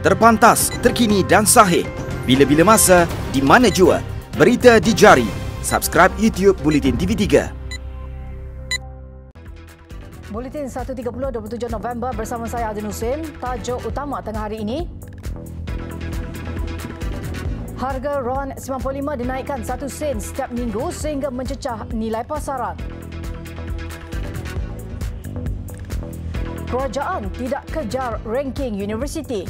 Terpantas, terkini dan sahih. Bila-bila masa, di mana jua. Berita di jari. Subscribe YouTube Bulletin TV3. Buletin 1.30 27 November bersama saya Adin Hussein. Tajuk utama tengah hari ini. Harga RON 95 dinaikkan 1 sen setiap minggu sehingga mencecah nilai pasaran. Kerajaan tidak kejar ranking universiti.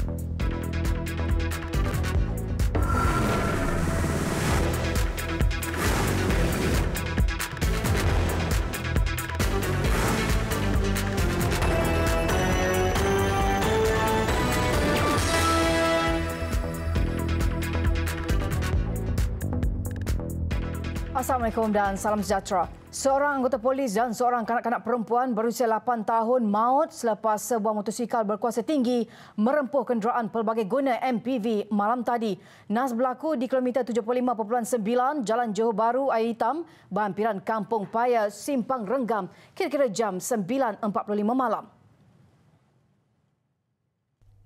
Assalamualaikum dan salam sejahtera. Seorang anggota polis dan seorang kanak-kanak perempuan berusia 8 tahun maut selepas sebuah motosikal berkuasa tinggi merempuh kenderaan pelbagai guna MPV malam tadi. Nas berlaku di kilometer 75.9 Jalan Johor Bahru Air Hitam, berhampiran Kampung Paya, Simpang Renggam, kira-kira jam 9.45 malam.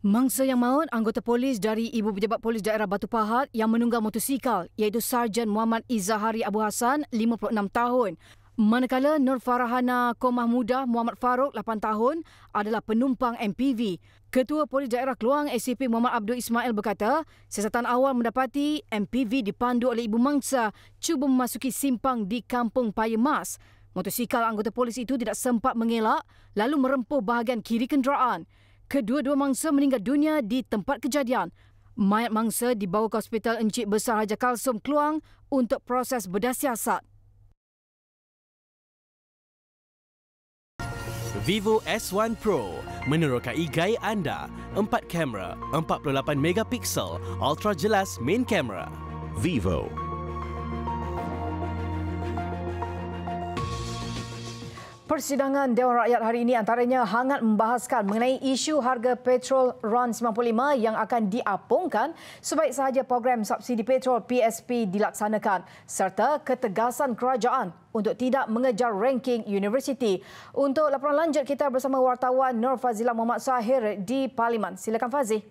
Mangsa yang maut anggota polis dari Ibu Pejabat Polis Daerah Batu Pahat yang menunggang motosikal iaitu Sarjan Muhammad Izzahari Abu Hassan, 56 tahun. Manakala Nur Farahana Komah Muda Muhammad Farouk, 8 tahun adalah penumpang MPV. Ketua Polis Daerah Keluang SCP Muhammad Abdul Ismail berkata, siasatan awal mendapati MPV dipandu oleh ibu mangsa cuba memasuki simpang di Kampung Paya Mas. Motosikal anggota polis itu tidak sempat mengelak lalu merempuh bahagian kiri kenderaan. Kedua-dua mangsa meninggal dunia di tempat kejadian. Mayat mangsa dibawa ke Hospital Encik Besar Haji Kalsum Keluang untuk proses bedah siasat. Vivo S1 Pro menerokai gaya anda. 4 kamera, 48 megapiksel, ultra jelas main kamera. Vivo. Persidangan Dewan Rakyat hari ini antaranya hangat membahaskan mengenai isu harga petrol RON 95 yang akan diapungkan sebaik sahaja program subsidi petrol PSP dilaksanakan serta ketegasan kerajaan untuk tidak mengejar ranking universiti. Untuk laporan lanjut kita bersama wartawan Nur Fazilah Muhammad Sahir di Parlimen. Silakan Fazil.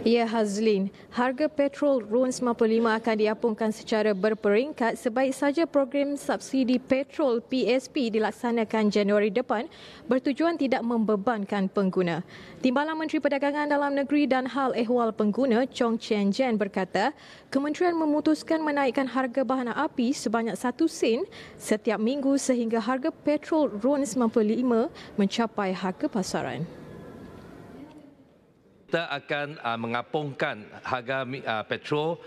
Ya Hazlin, harga petrol RON 95 akan diapungkan secara berperingkat sebaik saja program subsidi petrol PSP dilaksanakan Januari depan bertujuan tidak membebankan pengguna. Timbalan Menteri Perdagangan Dalam Negeri dan Hal Ehwal Pengguna Chong Chen Jen berkata, kementerian memutuskan menaikkan harga bahan api sebanyak 1 sen setiap minggu sehingga harga petrol RON 95 mencapai harga pasaran. Kita akan mengapungkan harga petrol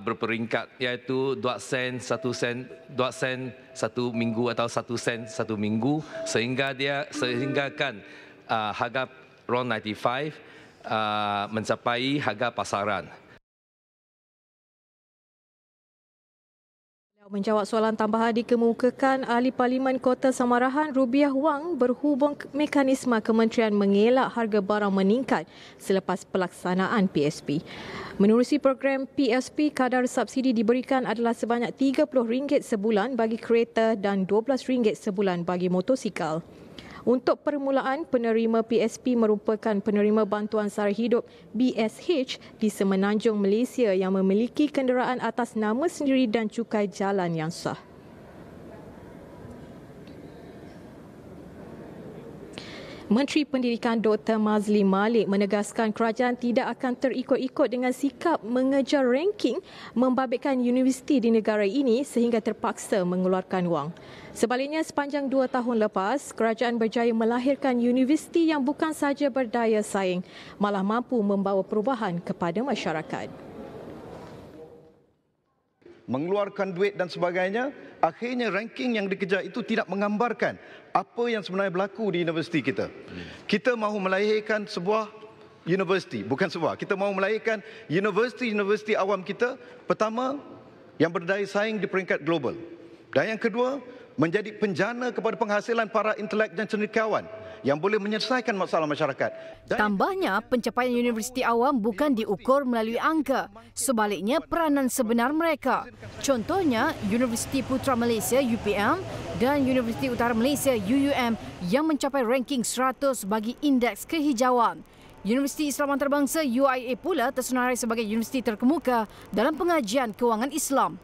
berperingkat iaitu 2 sen 1 sen, 2 sen 1 minggu atau 1 sen 1 minggu sehinggakan harga RON 95 mencapai harga pasaran. Menjawab soalan tambahan dikemukakan Ahli Parlimen Kota Samarahan Rubiah Wang berhubung mekanisme kementerian mengelak harga barang meningkat selepas pelaksanaan PSP. Menerusi program PSP, kadar subsidi diberikan adalah sebanyak RM30 sebulan bagi kereta dan RM12 sebulan bagi motosikal. Untuk permulaan, penerima PSP merupakan penerima bantuan sara hidup BSH di Semenanjung Malaysia yang memiliki kenderaan atas nama sendiri dan cukai jalan yang sah. Menteri Pendidikan Dr. Mazli Malik menegaskan kerajaan tidak akan terikut-ikut dengan sikap mengejar ranking membabitkan universiti di negara ini sehingga terpaksa mengeluarkan wang. Sebaliknya, sepanjang 2 tahun lepas, kerajaan berjaya melahirkan universiti yang bukan sahaja berdaya saing, malah mampu membawa perubahan kepada masyarakat. Mengeluarkan duit dan sebagainya, akhirnya ranking yang dikejar itu tidak menggambarkan apa yang sebenarnya berlaku di universiti kita. Kita mahu melahirkan sebuah universiti, bukan sebuah. Kita mahu melahirkan universiti awam kita, pertama, yang berdaya saing di peringkat global. Dan yang kedua, menjadi penjana kepada penghasilan para intelek dan cendekiawan yang boleh menyelesaikan masalah masyarakat. Tambahnya, pencapaian universiti awam bukan diukur melalui angka. Sebaliknya, peranan sebenar mereka. Contohnya, Universiti Putra Malaysia UPM dan Universiti Utara Malaysia UUM yang mencapai ranking 100 bagi indeks kehijauan. Universiti Islam Antarabangsa UIA pula tersenarai sebagai universiti terkemuka dalam pengajian kewangan Islam.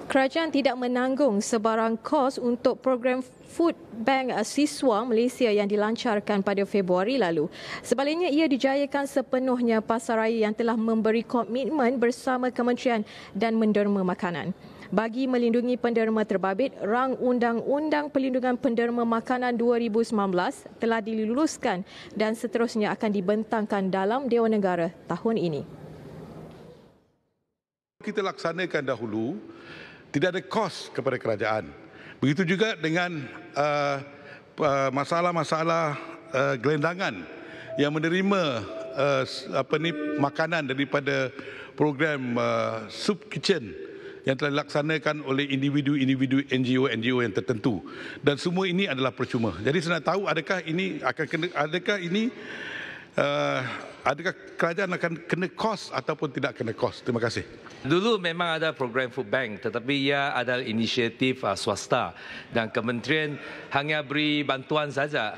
Kerajaan tidak menanggung sebarang kos untuk program Food Bank Siswa Malaysia yang dilancarkan pada Februari lalu. Sebaliknya, ia dijayakan sepenuhnya pasaraya yang telah memberi komitmen bersama kementerian dan menderma makanan. Bagi melindungi penderma terbabit, Rang Undang-Undang Perlindungan Penderma Makanan 2019 telah diluluskan dan seterusnya akan dibentangkan dalam Dewan Negara tahun ini. Kita laksanakan dahulu, tidak ada kos kepada kerajaan. Begitu juga dengan masalah-masalah gelendangan yang menerima makanan daripada program Soup Kitchen yang telah dilaksanakan oleh individu-individu NGO yang tertentu, dan semua ini adalah percuma. Jadi saya nak tahu adakah kerajaan akan kena kos ataupun tidak kena kos. Terima kasih. Dulu memang ada program Food Bank, tetapi ia adalah inisiatif swasta dan kementerian hanya beri bantuan saja.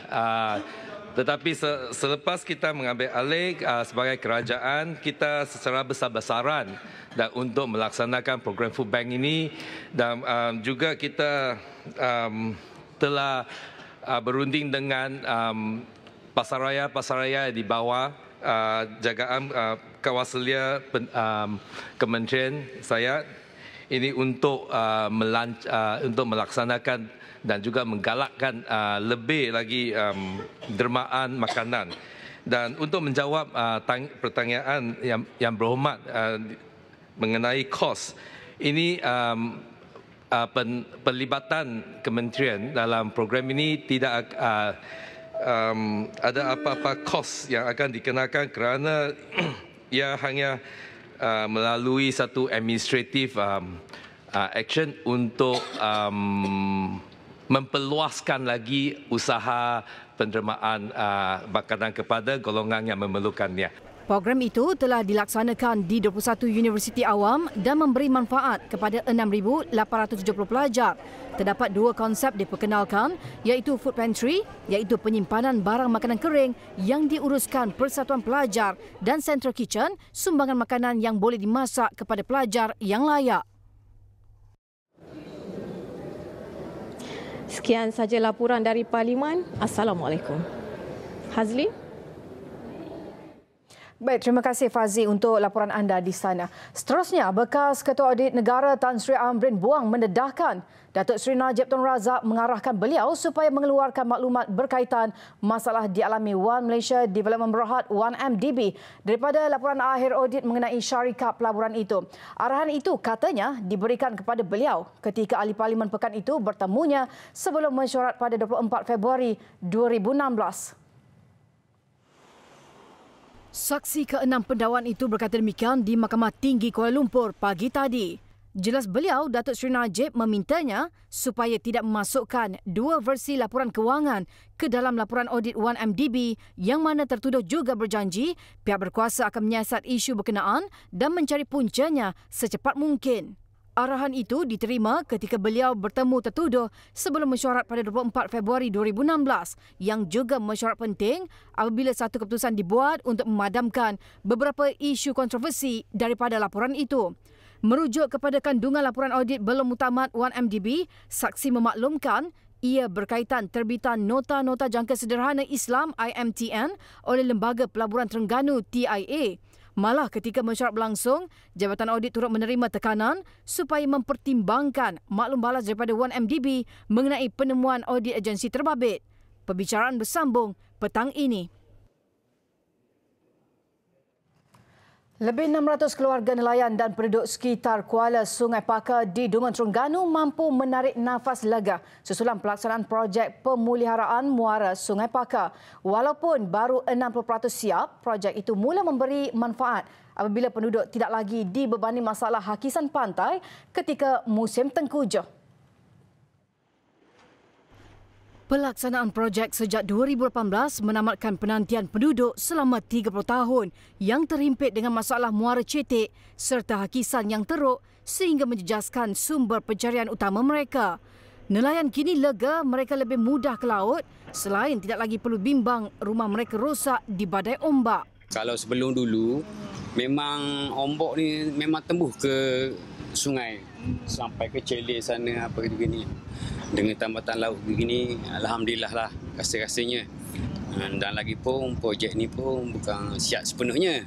Tetapi selepas kita mengambil alih sebagai kerajaan, kita secara besar-besaran dan untuk melaksanakan program Food Bank ini, dan juga kita telah berunding dengan pasaraya di bawah jagaan kawasalia kementerian saya ini untuk melaksanakan dan juga menggalakkan lebih lagi dermaan makanan. Dan untuk menjawab pertanyaan yang berhormat mengenai kos, ini pelibatan kementerian dalam program ini tidak ada apa-apa kos yang akan dikenakan kerana ia hanya melalui satu administrative action untuk memperluaskan lagi usaha penerimaan makanan kepada golongan yang memerlukannya. Program itu telah dilaksanakan di 21 universiti awam dan memberi manfaat kepada 6,870 pelajar. Terdapat dua konsep diperkenalkan, iaitu food pantry, iaitu penyimpanan barang makanan kering yang diuruskan Persatuan Pelajar, dan Central Kitchen, sumbangan makanan yang boleh dimasak kepada pelajar yang layak. Sekian sahaja laporan dari Parlimen. Assalamualaikum. Hazli. Baik, terima kasih Fazi untuk laporan anda di sana. Seterusnya, bekas Ketua Audit Negara Tan Sri Amrin Buang mendedahkan Datuk Seri Najib Tun Razak mengarahkan beliau supaya mengeluarkan maklumat berkaitan masalah dialami One Malaysia Development Berhad 1MDB daripada laporan akhir audit mengenai syarikat pelaburan itu. Arahan itu katanya diberikan kepada beliau ketika Ahli Parlimen pekan itu bertemunya sebelum mesyuarat pada 24 Februari 2016. Saksi ke-6 pendakwan itu berkata demikian di Mahkamah Tinggi Kuala Lumpur pagi tadi. Jelas beliau, Datuk Seri Najib memintanya supaya tidak memasukkan dua versi laporan kewangan ke dalam laporan audit 1MDB yang mana tertuduh juga berjanji pihak berkuasa akan menyiasat isu berkenaan dan mencari puncanya secepat mungkin. Arahan itu diterima ketika beliau bertemu tertuduh sebelum mesyuarat pada 24 Februari 2016 yang juga mesyuarat penting apabila satu keputusan dibuat untuk memadamkan beberapa isu kontroversi daripada laporan itu. Merujuk kepada kandungan laporan audit belum mutamat 1MDB, saksi memaklumkan ia berkaitan terbitan Nota-Nota Jangka Sederhana Islam IMTN oleh Lembaga Pelaburan Terengganu TIA. Malah ketika mesyuarat berlangsung, Jabatan Audit turut menerima tekanan supaya mempertimbangkan maklum balas daripada 1MDB mengenai penemuan audit agensi terbabit. Perbicaraan bersambung petang ini. Lebih 600 keluarga nelayan dan penduduk sekitar Kuala Sungai Pakar di Dungun Terengganu mampu menarik nafas lega susulan pelaksanaan projek pemeliharaan muara Sungai Pakar. Walaupun baru 60% siap, projek itu mula memberi manfaat apabila penduduk tidak lagi dibebani masalah hakisan pantai ketika musim tengkujuh. Pelaksanaan projek sejak 2018 menamatkan penantian penduduk selama 30 tahun yang terhimpit dengan masalah muara cetek serta hakisan yang teruk sehingga menjejaskan sumber pencarian utama mereka. Nelayan kini lega mereka lebih mudah ke laut selain tidak lagi perlu bimbang rumah mereka rosak di badai ombak. Kalau sebelum dulu, memang ombak ni memang tembus ke sungai sampai ke Celik sana apa gini. Dengan tambatan laut begini, alhamdulillah lah rasa-rasanya. Dan lagi pun projek ni pun bukan siap sepenuhnya.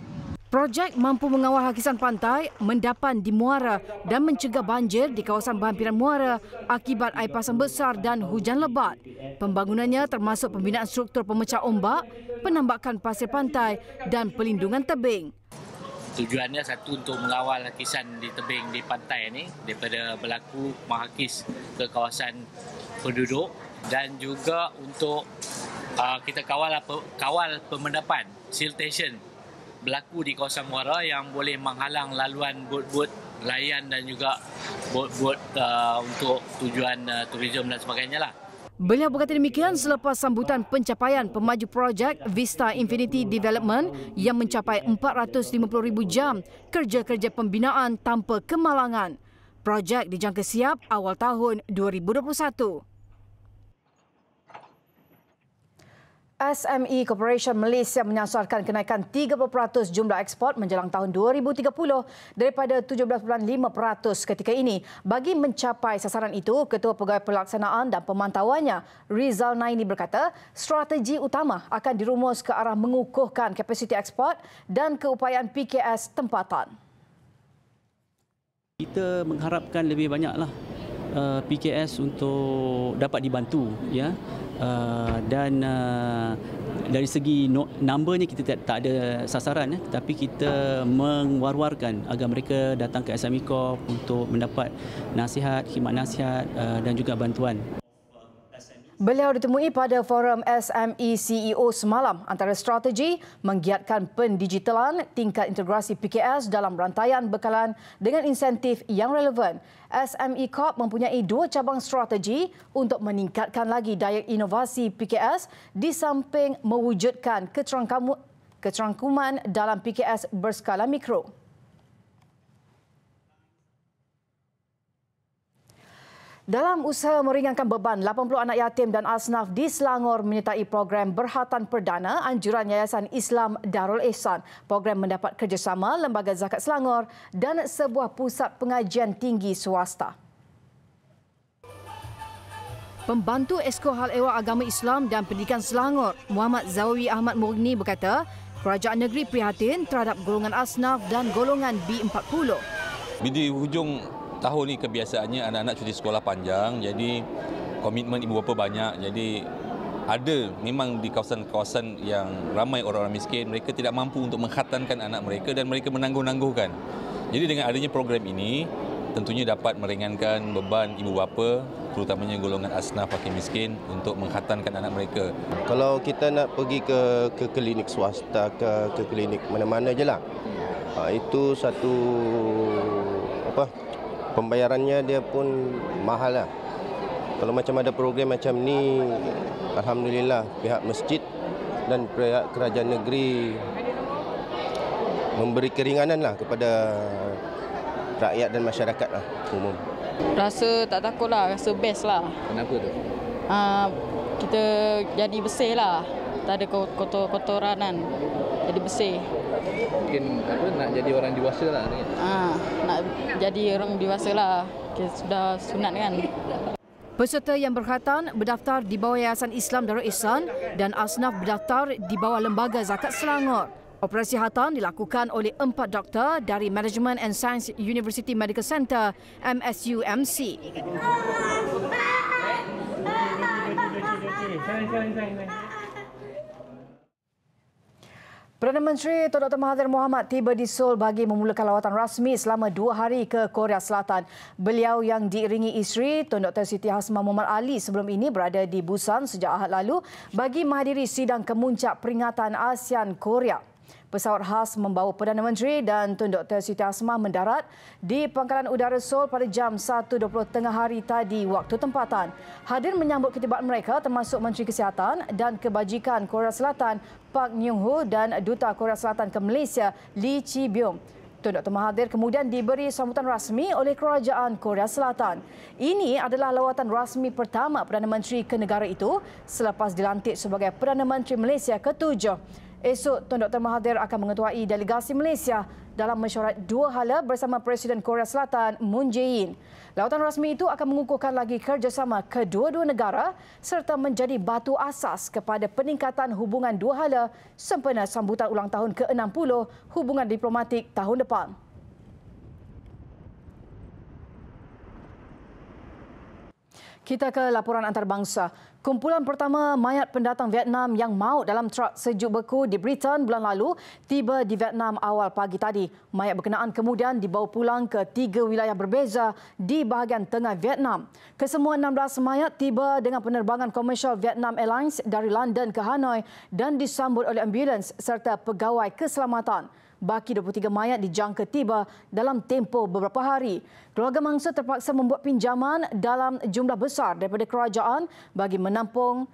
Projek mampu mengawal hakisan pantai, mendapan di muara dan mencegah banjir di kawasan berhampiran muara akibat air pasang besar dan hujan lebat. Pembangunannya termasuk pembinaan struktur pemecah ombak, penambakan pasir pantai dan pelindungan tebing. Tujuannya satu untuk mengawal hakisan di tebing di pantai ini daripada berlaku menghakis ke kawasan penduduk dan juga untuk kita kawal pemendapan siltation berlaku di kawasan muara yang boleh menghalang laluan bot-bot nelayan dan juga bot-bot untuk tujuan turisme dan sebagainya lah. Beliau berkata demikian selepas sambutan pencapaian pemaju projek Vista Infinity Development yang mencapai 450,000 jam kerja-kerja pembinaan tanpa kemalangan. Projek dijangka siap awal tahun 2021. SME Corporation Malaysia menyasarkan kenaikan 30% jumlah ekspor menjelang tahun 2030 daripada 17.5% ketika ini. Bagi mencapai sasaran itu, Ketua Pegawai Pelaksanaan dan Pemantauannya, Rizal Naini berkata, strategi utama akan dirumus ke arah mengukuhkan kapasiti ekspor dan keupayaan PKS tempatan. Kita mengharapkan lebih banyaklah PKS untuk dapat dibantu, ya. Dan dari segi numbernya kita tak ada sasaran, tapi kita mengwar-warkan agar mereka datang ke SME Corp untuk mendapat nasihat, khidmat nasihat dan juga bantuan. Beliau ditemui pada forum SME CEO semalam. Antara strategi menggiatkan pendigitalan, tingkat integrasi PKS dalam rantaian bekalan dengan insentif yang relevan. SME Corp mempunyai 2 cabang strategi untuk meningkatkan lagi daya inovasi PKS di samping mewujudkan keterangkuman dalam PKS berskala mikro. Dalam usaha meringankan beban, 80 anak yatim dan asnaf di Selangor menyertai program berhatan perdana anjuran Yayasan Islam Darul Ihsan. Program mendapat kerjasama Lembaga Zakat Selangor dan sebuah pusat pengajian tinggi swasta. Pembantu Esko Hal Ehwal Agama Islam dan Pendidikan Selangor, Muhammad Zawawi Ahmad Murni berkata, kerajaan negeri prihatin terhadap golongan asnaf dan golongan B40. Di hujung tahun ni kebiasaannya anak-anak cuti sekolah panjang, jadi komitmen ibu bapa banyak. Jadi ada memang di kawasan-kawasan yang ramai orang-orang miskin, mereka tidak mampu untuk mengkhatankan anak mereka dan mereka menangguh-nangguhkan. Jadi dengan adanya program ini, tentunya dapat meringankan beban ibu bapa, terutamanya golongan asnaf fakir miskin untuk mengkhatankan anak mereka. Kalau kita nak pergi ke klinik swasta, ke klinik mana-mana je lah, itu satu pembayarannya dia pun mahal lah. Kalau macam ada program macam ni, alhamdulillah pihak masjid dan pihak kerajaan negeri memberi keringanan lah kepada rakyat dan masyarakat lah umum. Rasa tak takut lah, rasa best lah. Kenapa tu? Kita jadi bersih lah, tak ada kotor-kotoranan, jadi bersih. Mungkin nak jadi orang dewasa lah ni. Nak jadi orang dewasa lah. Kita sudah sunat kan. Peserta yang berkhatan berdaftar di bawah Yayasan Islam Darul Ihsan dan asnaf berdaftar di bawah Lembaga Zakat Selangor. Operasi khatan dilakukan oleh 4 doktor dari Management and Science University Medical Center MSUMC. Perdana Menteri Tun Dr. Mahathir Mohamad tiba di Seoul bagi memulakan lawatan rasmi selama 2 hari ke Korea Selatan. Beliau yang diiringi isteri Tun Dr. Siti Hasmah Muhammad Ali sebelum ini berada di Busan sejak Ahad lalu bagi menghadiri sidang kemuncak peringatan ASEAN Korea. Pesawat khas membawa Perdana Menteri dan Tun Dr. Siti Asmah mendarat di Pangkalan Udara Seoul pada jam 1.20 tengah hari tadi waktu tempatan. Hadir menyambut ketibaan mereka termasuk Menteri Kesihatan dan Kebajikan Korea Selatan Park Nyung-ho dan Duta Korea Selatan ke Malaysia Lee Chi-byung. Tun Dr. Mahathir kemudian diberi sambutan rasmi oleh Kerajaan Korea Selatan. Ini adalah lawatan rasmi pertama Perdana Menteri ke negara itu selepas dilantik sebagai Perdana Menteri Malaysia ke-7. Esok, Tun Dr. Mahathir akan mengetuai delegasi Malaysia dalam mesyuarat 2 hala bersama Presiden Korea Selatan Moon Jae-in. Lawatan rasmi itu akan mengukuhkan lagi kerjasama kedua-dua negara serta menjadi batu asas kepada peningkatan hubungan 2 hala sempena sambutan ulang tahun ke-60 hubungan diplomatik tahun depan. Kita ke laporan antarabangsa. Kumpulan pertama mayat pendatang Vietnam yang maut dalam truk sejuk beku di Britain bulan lalu tiba di Vietnam awal pagi tadi. Mayat berkenaan kemudian dibawa pulang ke 3 wilayah berbeza di bahagian tengah Vietnam. Kesemua 16 mayat tiba dengan penerbangan komersial Vietnam Airlines dari London ke Hanoi dan disambut oleh ambulans serta pegawai keselamatan. Baki 23 mayat dijangka tiba dalam tempoh beberapa hari. Keluarga mangsa terpaksa membuat pinjaman dalam jumlah besar daripada kerajaan bagi menampung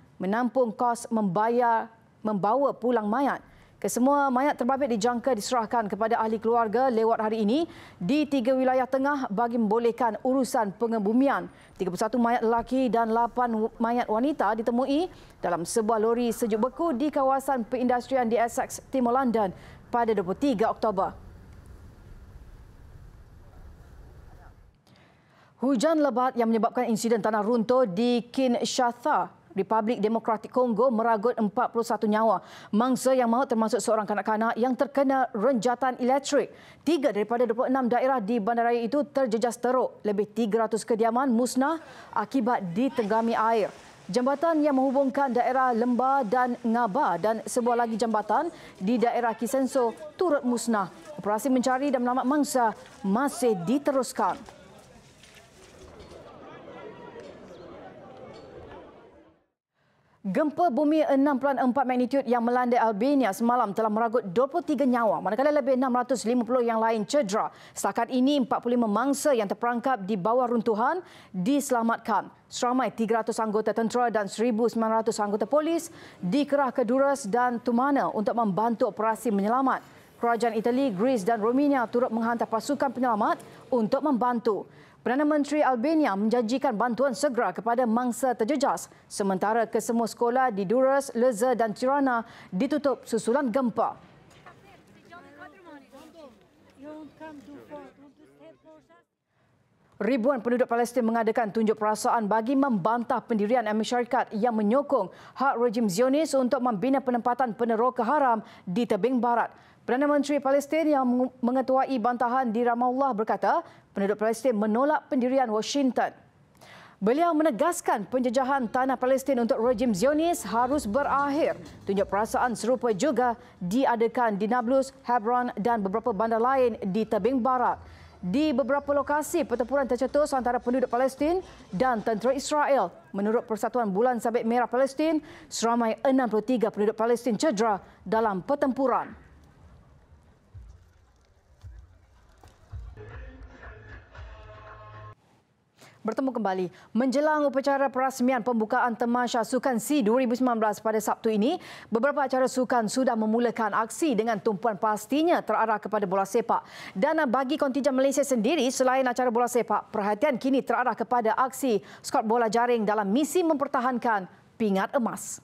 kos membawa pulang mayat. Kesemua mayat terbabit dijangka diserahkan kepada ahli keluarga lewat hari ini di 3 wilayah tengah bagi membolehkan urusan pengebumian. 31 mayat lelaki dan 8 mayat wanita ditemui dalam sebuah lori sejuk beku di kawasan perindustrian di Essex, Timur London pada 23 Oktober. Hujan lebat yang menyebabkan insiden tanah runtuh di Kinshasa, Republik Demokratik Kongo meragut 41 nyawa. Mangsa yang maut termasuk seorang kanak-kanak yang terkena renjatan elektrik. 3 daripada 26 daerah di bandaraya itu terjejas teruk. Lebih 300 kediaman musnah akibat ditenggami air. Jambatan yang menghubungkan daerah Lemba dan Ngaba dan sebuah lagi jambatan di daerah Kisenso turut musnah. Operasi mencari dan menyelamat mangsa masih diteruskan. Gempa bumi 6.4 magnitud yang melandai Albania semalam telah meragut 23 nyawa, manakala lebih 650 yang lain cedera. Setakat ini, 45 mangsa yang terperangkap di bawah runtuhan diselamatkan. Seramai 300 anggota tentera dan 1,900 anggota polis dikerah ke Durrës dan Tumana untuk membantu operasi menyelamat. Kerajaan Itali, Greece dan Romania turut menghantar pasukan penyelamat untuk membantu. Perdana Menteri Albania menjanjikan bantuan segera kepada mangsa terjejas, sementara kesemua sekolah di Durrës, Leuze dan Tirana ditutup susulan gempa. Ribuan penduduk Palestin mengadakan tunjuk perasaan bagi membantah pendirian Amerika Syarikat yang menyokong hak rejim Zionis untuk membina penempatan peneroka haram di tebing barat. Perdana Menteri Palestin yang mengetuai bantahan di Ramallah berkata, penduduk Palestin menolak pendirian Washington. Beliau menegaskan penjajahan tanah Palestin untuk rejim Zionis harus berakhir. Tunjuk perasaan serupa juga diadakan di Nablus, Hebron dan beberapa bandar lain di tebing barat. Di beberapa lokasi, pertempuran tercetus antara penduduk Palestin dan tentera Israel. Menurut Persatuan Bulan Sabit Merah Palestin, seramai 63 penduduk Palestin cedera dalam pertempuran. Bertemu kembali. Menjelang upacara perasmian pembukaan Tamasya Sukan SEA 2019 pada Sabtu ini, beberapa acara sukan sudah memulakan aksi dengan tumpuan pastinya terarah kepada bola sepak. Dan bagi kontijen Malaysia sendiri, selain acara bola sepak, perhatian kini terarah kepada aksi skuad bola jaring dalam misi mempertahankan pingat emas.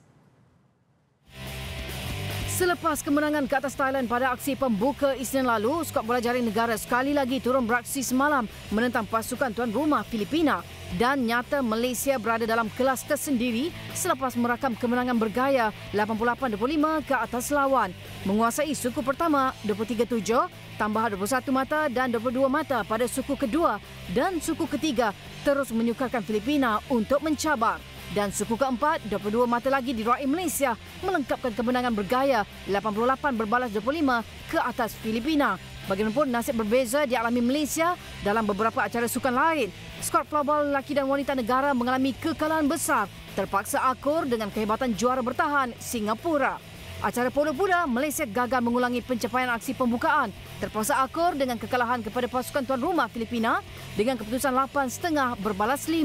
Selepas kemenangan ke atas Thailand pada aksi pembuka Isnin lalu, skuad bola jaring negara sekali lagi turun beraksi semalam menentang pasukan tuan rumah Filipina dan nyata Malaysia berada dalam kelas tersendiri selepas merakam kemenangan bergaya 88-25 ke atas lawan. Menguasai suku pertama 23-7, tambah 21 mata dan 22 mata pada suku kedua dan suku ketiga terus menyukarkan Filipina untuk mencabar. Dan suku keempat, 22 mata lagi diraih Malaysia melengkapkan kemenangan bergaya 88-25 ke atas Filipina. Bagaimanapun nasib berbeza dialami Malaysia dalam beberapa acara sukan lain. Skuad pelabur lelaki dan wanita negara mengalami kekalahan besar, terpaksa akur dengan kehebatan juara bertahan Singapura. Acara polo pula, Malaysia gagal mengulangi pencapaian aksi pembukaan. Terpaksa akur dengan kekalahan kepada pasukan tuan rumah Filipina dengan keputusan 8.5 berbalas 5.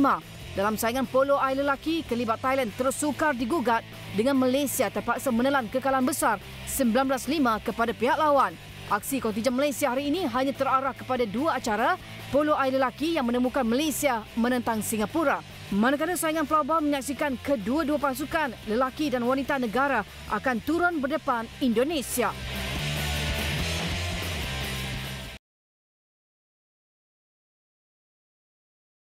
Dalam saingan polo air lelaki, kelibat Thailand terus sukar digugat dengan Malaysia terpaksa menelan kekalahan besar 19-5 kepada pihak lawan. Aksi kontingen Malaysia hari ini hanya terarah kepada 2 acara polo air lelaki yang menemukan Malaysia menentang Singapura. Manakala saingan pelabur menyaksikan kedua-dua pasukan lelaki dan wanita negara akan turun berdepan Indonesia.